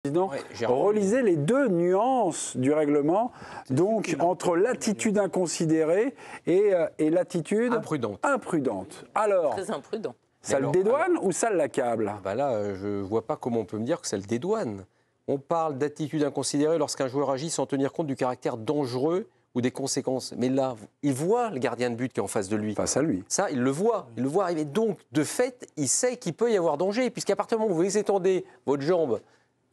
Président, relisez les deux nuances du règlement, donc entre l'attitude inconsidérée et l'attitude imprudente. Alors, très imprudent. Ça le dédouane ou ça l'accable? Bah là, je ne vois pas comment on peut me dire que ça le dédouane. On parle d'attitude inconsidérée lorsqu'un joueur agit sans tenir compte du caractère dangereux ou des conséquences. Mais là, il voit le gardien de but qui est en face de lui. Face à lui. Ça, il le voit arriver. Donc, de fait, il sait qu'il peut y avoir danger, puisqu'à partir du moment où vous étendez votre jambe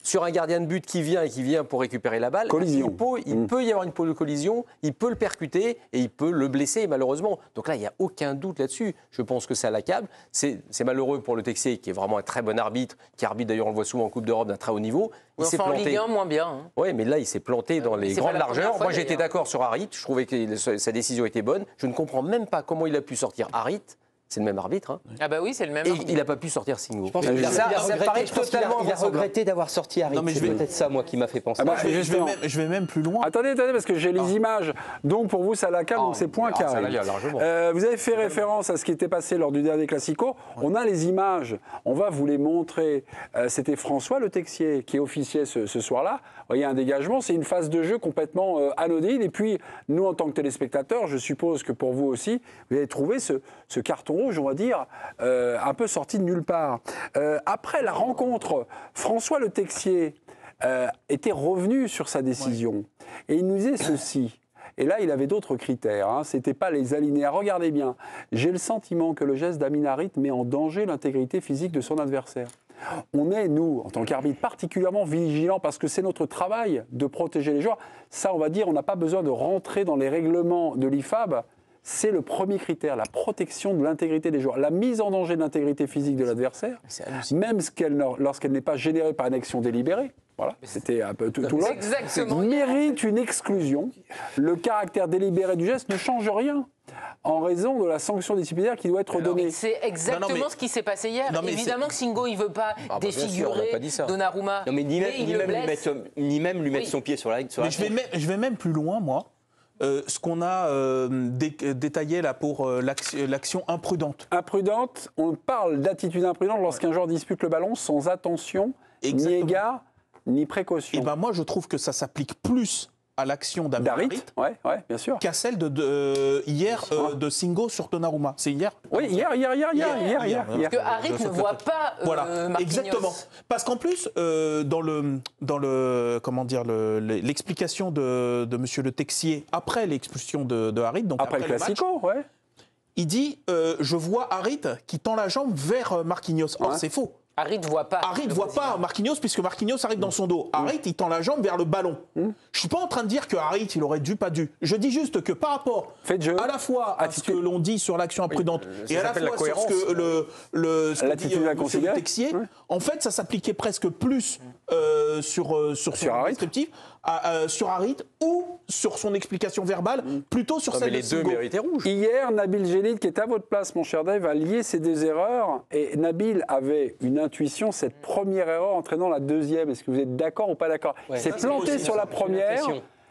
sur un gardien de but qui vient pour récupérer la balle, collision. il peut y avoir une collision, il peut le percuter et il peut le blesser malheureusement. Donc là, il n'y a aucun doute là-dessus. Je pense que ça l'accable. C'est malheureux pour le Texier, qui est vraiment un très bon arbitre, qui arbitre d'ailleurs, on le voit souvent en Coupe d'Europe d'un très haut niveau. Il s'est planté. En Ligue 1, moins bien. Hein. Oui, mais là, il s'est planté dans les grandes largeurs. Moi, j'étais d'accord sur Harit. Je trouvais que sa décision était bonne. Je ne comprends même pas comment il a pu sortir Harit. C'est le même arbitre. Hein. Ah bah oui, c'est le même arbitre. Et il n'a pas pu sortir Singo. Il a regretté d'avoir sorti Harit. C'est peut-être ça, moi, qui m'a fait penser. Je vais même plus loin. Attendez, parce que j'ai les images. Donc, pour vous, ça l'accable, donc c'est point carré. Vous avez fait référence à ce qui était passé lors du dernier Classico. On a les images. On va vous les montrer. C'était François Le Texier qui officiait ce soir-là. Vous voyez un dégagement, c'est une phase de jeu complètement anodine. Et puis, nous, en tant que téléspectateurs, je suppose que pour vous aussi, vous avez trouvé ce carton rouge, on va dire, un peu sorti de nulle part. Après la rencontre, François Le Texier était revenu sur sa décision. Et il nous disait ceci. Et là, il avait d'autres critères. Hein. Ce n'était pas les alinéas. Regardez bien. J'ai le sentiment que le geste d'Amin Harit met en danger l'intégrité physique de son adversaire. On est, nous, en tant qu'arbitre, particulièrement vigilants parce que c'est notre travail de protéger les joueurs. Ça, on va dire, on n'a pas besoin de rentrer dans les règlements de l'IFAB. C'est le premier critère, la protection de l'intégrité des joueurs. La mise en danger de l'intégrité physique de l'adversaire, même lorsqu'elle n'est pas générée par une action délibérée, voilà, c'était un peu tout l'autre, mérite une exclusion. Le caractère délibéré du geste ne change rien en raison de la sanction disciplinaire qui doit être donnée. C'est exactement ce qui s'est passé hier. Évidemment que Singo, il ne veut pas défigurer Donnarumma. Non, mais ni même lui mettre son pied sur la ligne. Je vais même plus loin, moi. Ce qu'on a détaillé là pour l'action imprudente. Imprudente, on parle d'attitude imprudente lorsqu'un joueur dispute le ballon sans attention, ni égard, ni précaution. Et ben moi, je trouve que ça s'applique plus à l'action d'Harit, bien sûr, qu'à celle hier de Singo sur Donnarumma. C'est hier? Oui, hier. Parce que Harit ne voit pas voilà, Marquinhos. Exactement. Parce qu'en plus, dans l'explication de Monsieur Le Texier après l'expulsion de Harit, donc après le Classico, match, il dit je vois Harit qui tend la jambe vers Marquinhos. Or, c'est faux. Harit ne voit pas. Harit ne voit pas Marquinhos puisque Marquinhos arrive dans son dos. Harit, il tend la jambe vers le ballon. Je ne suis pas en train de dire que Harit, il aurait dû, pas dû. Je dis juste que par rapport à la fois à ce que l'on dit sur l'action imprudente et à la fois sur ce que l'attitude le Texier, en fait, ça s'appliquait presque plus sur son descriptif, sur Harit ou sur son explication verbale, plutôt sur celle de Singo. Les deux méritaient rouge. Hier, Nabil Djellid, qui est à votre place, mon cher Dave, a lié ces deux erreurs. Et Nabil avait une intuition, cette première erreur entraînant la deuxième. Est-ce que vous êtes d'accord ou pas d'accord? Il s'est planté sur la première.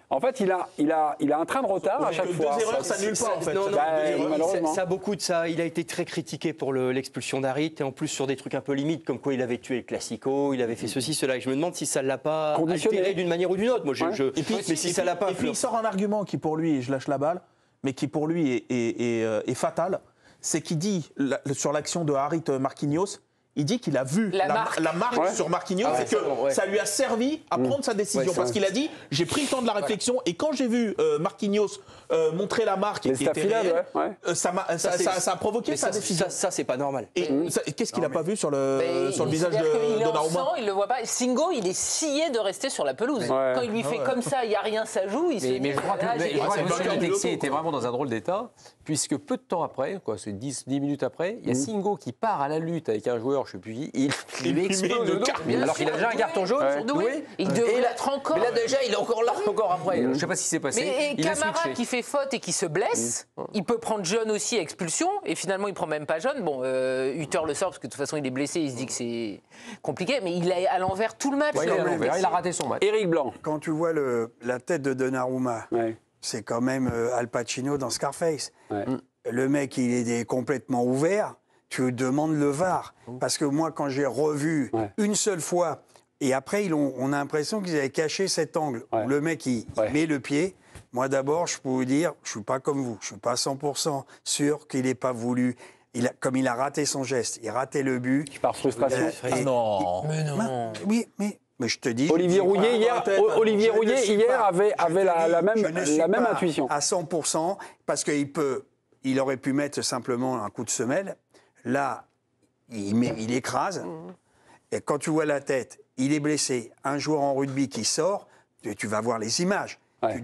En fait, il a un train de retard à chaque fois. Deux erreurs, ça n'annule pas, en fait. Non, ça a beaucoup de ça. Il a été très critiqué pour l'expulsion d'Harit, et en plus sur des trucs un peu limites, comme quoi il avait tué le Classico, il avait fait ceci, cela. Et je me demande si ça ne l'a pas altéré d'une manière ou d'une autre. Moi, mais si ça l'a pas. Et puis il sort un argument qui, pour lui, et je lâche la balle, mais qui, pour lui, est fatal. C'est qu'il dit, sur l'action de Harit Marquinhos, il dit qu'il a vu la marque sur Marquinhos et que ça lui a servi à prendre sa décision. Parce qu'il a dit, j'ai pris le temps de la réflexion et quand j'ai vu Marquinhos montrer la marque qui était réelle, ça a provoqué sa décision. Ça, c'est pas normal. Et qu'est-ce qu'il n'a pas vu sur le visage de Donnarumma? Il ne le voit pas. Singo, il est scié de rester sur la pelouse. Quand il lui fait comme ça, il n'y a rien, ça joue. Mais je crois que le Texier était vraiment dans un drôle d'état, puisque peu de temps après, c'est 10 minutes après, il y a Singo qui part à la lutte avec un joueur, je ne sais plus qui, il lui explose le dos. Alors qu'il a déjà un carton jaune surdoué. Il devrait l'être encore. Mais là déjà, il est encore là, encore après. Je ne sais pas ce qui s'est passé. Mais Camara qui fait faute et qui se blesse, il peut prendre jaune aussi à expulsion, et finalement il ne prend même pas jaune. Bon, Hutter le sort parce que de toute façon il est blessé, il se dit que c'est compliqué, mais il est à l'envers tout le match. Il a raté son match. Éric Blanc. Quand tu vois la tête de Donnarumma, c'est quand même Al Pacino dans Scarface. Le mec, il est complètement ouvert. Tu demandes le VAR. Parce que moi, quand j'ai revu une seule fois Et après, on a l'impression qu'ils avaient caché cet angle. Où le mec, il met le pied. Moi, d'abord, je peux vous dire, je ne suis pas comme vous. Je ne suis pas 100% sûr qu'il n'ait pas voulu. Comme il a raté son geste, il ratait le but. Par frustration. Non. Mais non. Oui, mais je te dis. Olivier Rouillet, hier, avait la même intuition. À 100%, parce qu'il aurait pu mettre simplement un coup de semelle. Là, il écrase. Et quand tu vois la tête, il est blessé. Un joueur en rugby qui sort, tu vas voir les images. Ouais.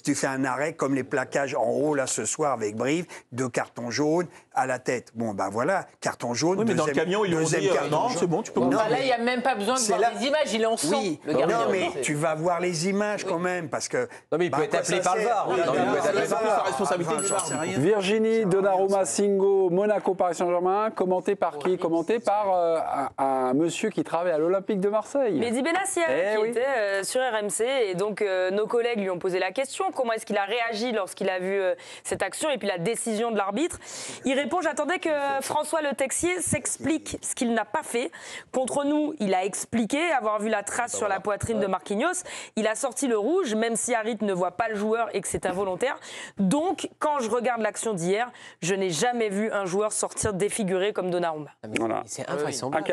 Tu fais un arrêt comme les plaquages en haut là ce soir avec Brive, 2 cartons jaunes à la tête. Bon ben voilà, carton jaune. Oui, mais dans le camion ils ont dit non, c'est bon, tu peux. Non, là il n'y a même pas besoin de voir les images, il est en sang. Oui, non mais tu vas voir les images quand même parce que. Non mais il peut être appelé par le VAR. Il peut être appelé par la responsabilité du VAR. Virginie, Donnarumma, Singo, Monaco, Paris Saint-Germain, commenté par qui? Commenté par un monsieur qui travaille à l'Olympique de Marseille. Mehdi Benassia, qui était sur RMC et donc nos collègues lui ont posé la question, comment est-ce qu'il a réagi lorsqu'il a vu cette action et puis la décision de l'arbitre. Il répond, j'attendais que François Le Texier s'explique ce qu'il n'a pas fait. Contre nous, il a expliqué avoir vu la trace sur la poitrine de Marquinhos. Il a sorti le rouge, même si Harit ne voit pas le joueur et que c'est involontaire. Donc, quand je regarde l'action d'hier, je n'ai jamais vu un joueur sortir défiguré comme Donnarumma. Voilà. C'est invraisemblable.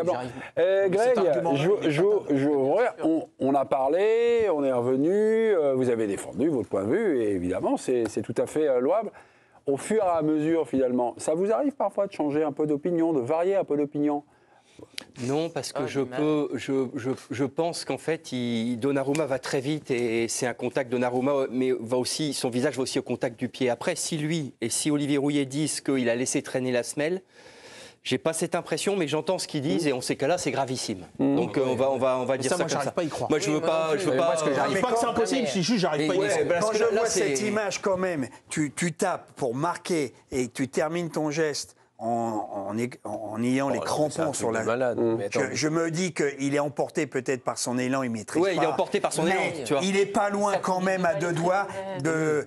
Greg, on a parlé, on est revenu, vous avez défendu votre point de vue, et évidemment, c'est tout à fait louable. Au fur et à mesure, finalement, ça vous arrive parfois de changer un peu d'opinion, de varier un peu d'opinion? Non, parce que je pense qu'en fait, Donnarumma va très vite et c'est un contact Donnarumma, mais son visage va aussi au contact du pied. Après, si lui et si Olivier Rouillet disent qu'il a laissé traîner la semelle, j'ai pas cette impression, mais j'entends ce qu'ils disent et en ces cas-là, c'est gravissime. Donc on va dire ça comme ça. J'arrive pas à y croire. Moi, je veux pas. J'arrive pas que c'est impossible. Si juste, j'arrive pas à y croire. Quand je vois cette image, quand même, tu tapes pour marquer et tu termines ton geste en ayant les crampons sur la. Je me dis qu'il est emporté peut-être par son élan, il maîtrise pas. Oui, il est emporté par son élan. Tu vois. Il est pas loin quand même à 2 doigts de.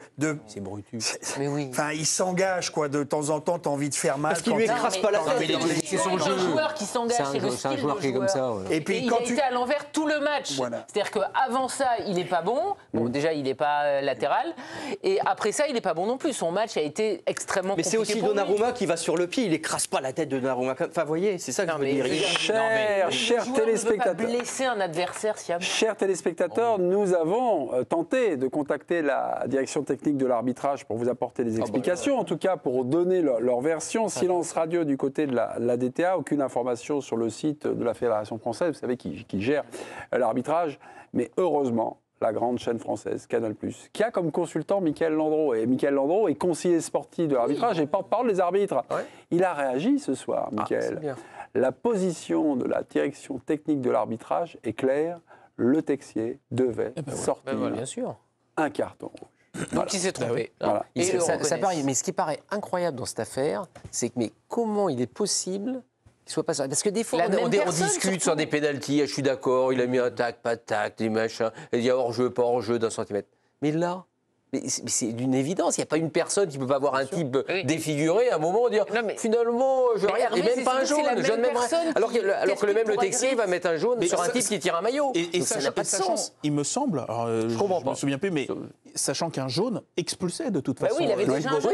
C'est Brutus. Mais oui. Enfin, il s'engage quoi. De temps en temps, t'as envie de faire mal. Parce qu'il lui écrase pas la tête. C'est son jeu. C'est un joueur qui s'engage. C'est un joueur qui est comme ça. Et puis il a été à l'envers tout le match. C'est-à-dire qu'avant ça, il est pas bon. Bon, déjà, il est pas latéral. Et après ça, il est pas bon non plus. Son match a été extrêmement compliqué. Mais c'est aussi Donnarumma qui va sur le pied. Il écrase pas la tête de Donnarumma. Enfin, vous voyez, c'est ça que je veux dire. Chers téléspectateurs, blesser un adversaire sciemment. Chers téléspectateurs, nous avons tenté de contacter la direction technique de l'arbitrage pour vous apporter des explications, en tout cas pour donner leur version. Silence radio du côté de la DTA, aucune information sur le site de la Fédération française, vous savez, qui gère l'arbitrage. Mais heureusement, la grande chaîne française, Canal+, qui a comme consultant Mickaël Landreau. Et Mickaël Landreau est conseiller sportif de l'arbitrage et porte-parole des arbitres. Ouais. Il a réagi ce soir, Mickaël. La position de la direction technique de l'arbitrage est claire. Le Texier devait sortir bien sûr. Un carton rouge. Donc il s'est trompé. Voilà. Et ça paraît, mais ce qui paraît incroyable dans cette affaire, c'est que mais comment il est possible qu'il soit pas ça? Parce que des fois, on discute sur des pénaltys, je suis d'accord, il a mis un tac, pas de tac, des machins, il y a hors-jeu, pas hors-jeu d'un centimètre. Mais là, c'est d'une évidence, il n'y a pas une personne qui peut pas voir un type défiguré à un moment dire finalement je regarde, et même pas un jaune, alors que le même Le Texier va mettre un jaune sur un type qui tire un maillot. Et ça n'a pas de sens. Il me semble, alors, je ne me souviens plus, mais sachant qu'un jaune expulsait de toute façon. Oui, il avait déjà un jaune,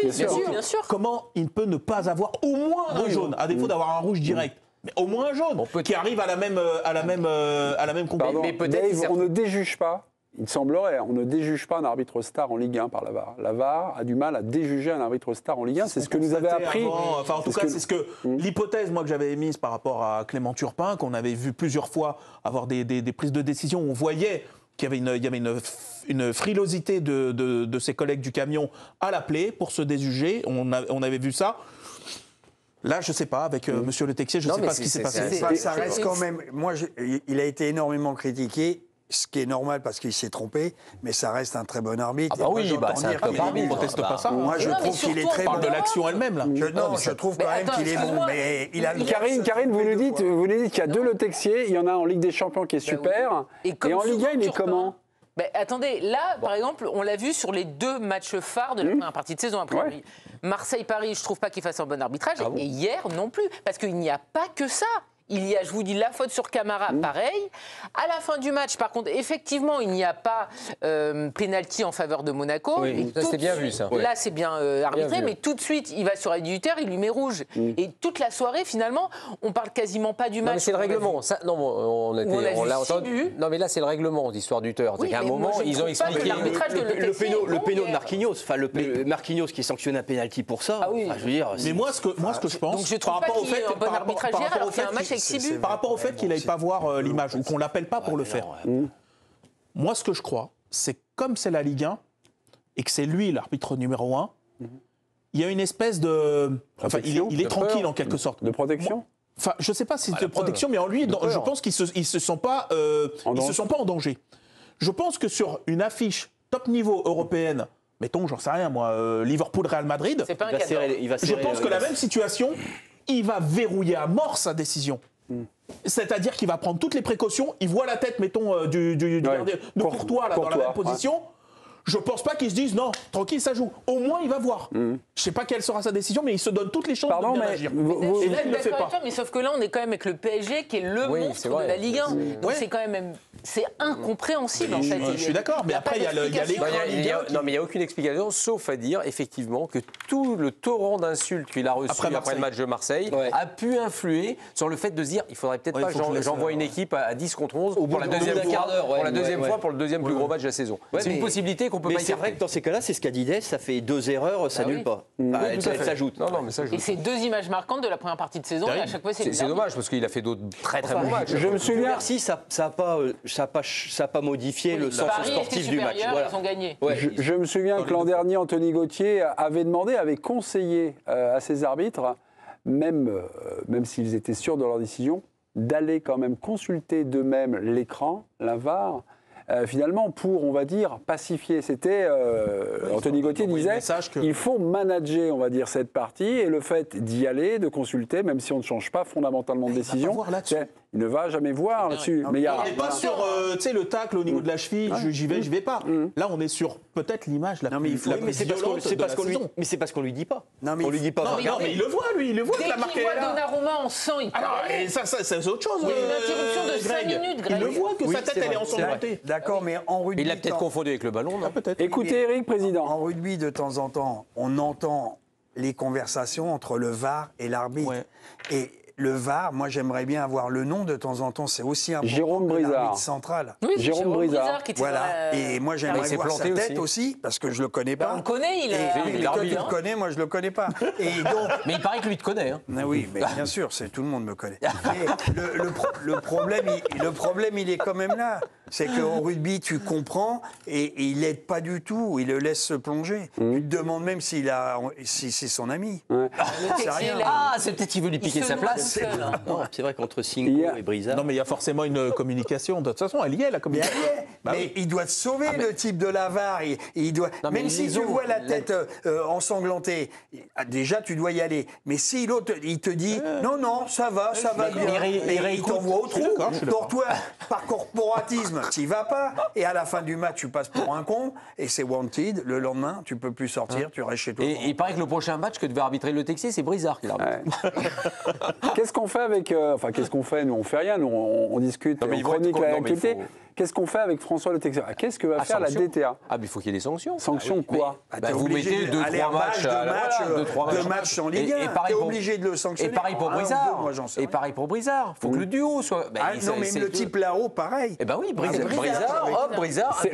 bien sûr. Comment il peut ne pas avoir au moins un jaune, à défaut d'avoir un rouge direct? Mais au moins un jaune qui arrive à la même compétition. Mais peut-être on ne déjuge pas. Il semblerait, on ne déjuge pas un arbitre star en Ligue 1 par la VAR. La VAR a du mal à déjuger un arbitre star en Ligue 1. C'est ce que nous avait appris. Enfin, en tout cas, c'est ce que l'hypothèse, moi, que j'avais émise par rapport à Clément Turpin, qu'on avait vu plusieurs fois avoir des prises de décision où on voyait qu'il y avait une frilosité de ses collègues du camion à l'appeler pour se déjuger. On avait vu ça. Là, je ne sais pas, avec Monsieur Le Texier, je ne sais pas ce qui s'est passé. Ça reste quand même. Moi, il a été énormément critiqué. Ce qui est normal parce qu'il s'est trompé, mais ça reste un très bon arbitre. Ah bah oui, c'est un top arbitre. On ne conteste pas ça. Moi, je trouve qu'il est très bon. On parle de l'action elle-même, là. Je trouve quand même qu'il est bon, mais il a... Karine, vous nous dites qu'il y a 2 Le Texier, il y en a un en Ligue des Champions qui est super, et en Ligue 1, il est comment? Attendez, là, par exemple, on l'a vu sur les 2 matchs phares de la première partie de saison. Après, Marseille-Paris, je ne trouve pas qu'il fasse un bon arbitrage, et hier non plus, parce qu'il n'y a pas que ça. il y a, je vous dis, la faute sur Camara, pareil. À la fin du match, par contre, effectivement, il n'y a pas pénalty en faveur de Monaco. Oui, ça c'est bien vu, ça. Là, c'est bien arbitré, bien mais tout de suite, il va sur l'éditeur, il lui met rouge. Et toute la soirée, finalement, on parle quasiment pas du match. Non, mais c'est le règlement. Ça, non, on l'a entendu. Non, mais là, c'est le règlement d'histoire du tort. Oui, à un moment, ils ont expliqué. Le péno de Marquinhos, enfin Marquinhos qui sanctionne un pénalty pour ça. Je veux dire. Mais moi, ce que je pense, donc je trouve pas qu'il y ait un bon arbitrage hier, alors qu'il y a un match avec 6 buts. Par rapport au fait qu'il n'aille pas voir l'image ou qu'on l'appelle pas pour le faire. Moi, ce que je crois, c'est comme c'est la Ligue 1 et que c'est lui l'arbitre numéro 1, il y a une espèce de... Enfin, il est tranquille en quelque sorte. De protection. Enfin, je ne sais pas si c'est de protection, mais en lui, je pense qu'ils ne se sentent pas en danger. Je pense que sur une affiche top niveau européenne, mettons, j'en sais rien moi, Liverpool-Real Madrid, c'est pas un cadeau. Je pense que la même situation, il va verrouiller à mort sa décision. C'est-à-dire qu'il va prendre toutes les précautions, il voit la tête, mettons, de Courtois, là, dans la même position. Je pense pas qu'ils se disent non, tranquille, ça joue. Au moins, il va voir. Je sais pas quelle sera sa décision, mais il se donne toutes les chances de bien agir. Et là, il le fait pas. Mais sauf que là, on est quand même avec le PSG qui est le monstre de la Ligue 1. Donc c'est quand même incompréhensible en fait. Je suis d'accord, mais après il y a l'écran. Non, mais il n'y a aucune explication, sauf à dire effectivement que tout le torrent d'insultes qu'il a reçu après le match de Marseille a pu influer sur le fait de se dire il faudrait peut-être pas j'envoie une équipe à 10 contre 11 pour la deuxième fois, pour le deuxième plus gros match de la saison. C'est une possibilité qu'on peut pas écarter. C'est vrai que dans ces cas-là, c'est ce qu'a dit Dès, ça fait 2 erreurs, ça annule pas. Elle s'ajoute. Et c'est 2 images marquantes de la première partie de saison, et à chaque fois c'est dommage parce qu'il a fait d'autres très bons matchs. Je me souviens. Si ça n'a pas modifié le sens sportif du match. Ils ont gagné. Je me souviens que l'an dernier, Anthony Gauthier avait conseillé à ses arbitres, même s'ils étaient sûrs de leur décision, d'aller quand même consulter d'eux-mêmes l'écran, la VAR, finalement pour, on va dire, pacifier. C'était, Anthony Gauthier disait, il faut manager, on va dire, cette partie, et le fait d'y aller, de consulter, même si on ne change pas fondamentalement de décision, il ne va jamais voir là-dessus. Mais il n'est pas sur le tacle au niveau de la cheville, j'y vais pas. Là, on est sur peut-être l'image la plus violente de la saison. Mais c'est parce qu'on lui dit pas. On lui dit pas. Non, mais il le voit, lui, il le voit que la marque est là. Dès qu'il voit Donnarumma en sang, il parle. Et ça, c'est autre chose. Une interruption de 5 minutes, Greg. Il le voit que sa tête, elle est ensanglantée. D'accord, mais en rugby... Il l'a peut-être confondu avec le ballon, non ? Peut-être. Écoutez, Eric, président. En rugby, de temps en temps, on entend les conversations entre le VAR et l'arbitre. Et le VAR, moi j'aimerais bien avoir le nom de temps en temps, c'est aussi important. Jérôme Brizard. L'arbitre central. Oui, Jérôme Brizard. Qui était voilà. Et moi j'aimerais voir sa tête aussi, parce que je le connais pas. On le connaît, toi tu le connais, moi je le connais pas. Et donc... Mais il paraît que lui te connaît. Hein. Oui, mais bien sûr, tout le monde me connaît. Le problème, il est quand même là. C'est qu'au rugby, tu comprends et il l'aide pas du tout. Il le laisse se plonger. Tu te demandes même si c'est son ami. C'est rien. C'est peut-être qu'il veut lui piquer sa place. C'est vrai qu'entre Cinco et Brizard... Non, mais il y a forcément une communication. De toute façon, elle y est, la communication. Mais il doit te sauver, le type de la VAR. Il doit... Même si tu vois la tête ensanglantée, déjà, tu dois y aller. Mais si l'autre, il te dit non, ça va bien, et il t'envoie au trou. Donc toi, par corporatisme, tu n'y vas pas, et à la fin du match, tu passes pour un con, et c'est wanted. Le lendemain, tu ne peux plus sortir, tu restes chez toi. Et il paraît que le prochain match que devait arbitrer le Texier, c'est Brizard qui l'arbitre. Qu'est-ce qu'on fait avec... qu'est-ce qu'on fait ? Nous, on fait rien. Nous, on discute, on chronique l'actualité. Qu'est-ce qu'on fait avec François Le Texier ? Qu'est-ce que va faire la DTA ? Mais il faut qu'il y ait des sanctions. Sanctions quoi ? Vous mettez 2-3 matchs en Ligue 1. T'es obligé de le sanctionner. Et pareil pour Brizard. Et pareil pour Brizard. Il faut que le duo soit... Non, mais le type là-haut, pareil. Eh ben oui, Brizard.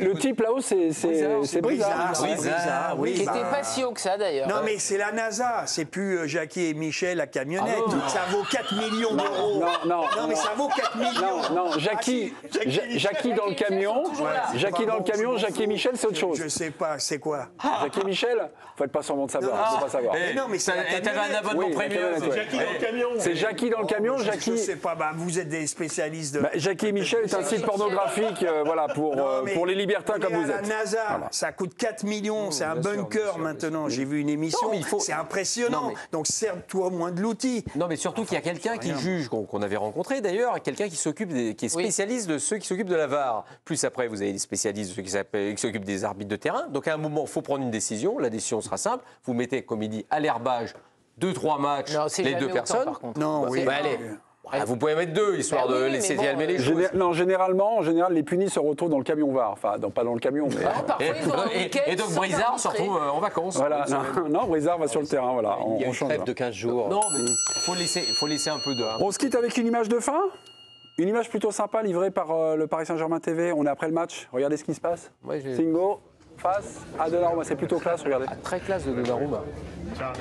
Le type là-haut, c'est Brizard. Brizard, oui. Qui n'était pas si haut que ça, d'ailleurs. Non, mais c'est la NASA. C'est plus Jackie et Michel à camionnette. Ça vaut 4 millions d'euros. Non, mais ça vaut 4 millions. Non, Jackie dans le camion. Jackie dans le camion, Jackie et Michel, c'est autre chose. Je sais pas, c'est quoi ? Jackie et Michel ? Vous faites pas semblant de savoir. Faut pas savoir. Non, mais c'est t'avais un abonnement premium. C'est Jackie dans le camion. C'est Jackie dans le camion, Jackie. Je sais pas, vous êtes des spécialistes de... Jackie et Michel est un site pornographique, pour les libertins comme vous êtes. La NASA, ça coûte 4 millions, c'est un bunker maintenant. J'ai vu une émission, c'est impressionnant. Donc serve-toi au moins de l'outil. Non, mais surtout qu'il y a quelqu'un qui juge, qu'on avait rencontré d'ailleurs, quelqu'un qui est spécialiste de ceux qui s'occupent de la VAR. Plus après, vous avez des spécialistes de ceux qui s'occupent des arbitres de terrain. Donc à un moment, il faut prendre une décision. La décision sera simple. Vous mettez, comme il dit, à l'herbage 2-3 matchs, les deux personnes. Non, oui. Vous pouvez mettre 2, histoire de laisser calmer les choses. Non, en général, les punis se retrouvent dans le camion VAR. Enfin, pas dans le camion, mais... Et donc Brizard se retrouve en vacances. Voilà, non, Brizard va sur le terrain, voilà. Il y a une trêve de 15 jours. Non, mais il faut laisser un peu de... On se quitte avec une image de fin. Une image plutôt sympa livrée par le Paris Saint-Germain TV. On est après le match. Regardez ce qui se passe. Ouais, Singo face à Donnarumma. C'est plutôt classe, regardez. Très classe de Donnarumma. Voilà.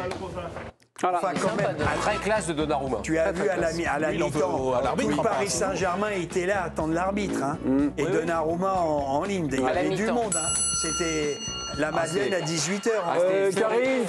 Enfin, quand même, Très classe de Donnarumma. tu as vu à la mi-temps, tout le Paris Saint-Germain était là à attendre l'arbitre. Hein. Et Donnarumma en ligne. Il y avait du monde. Hein. C'était la Madeleine à 18h. Karine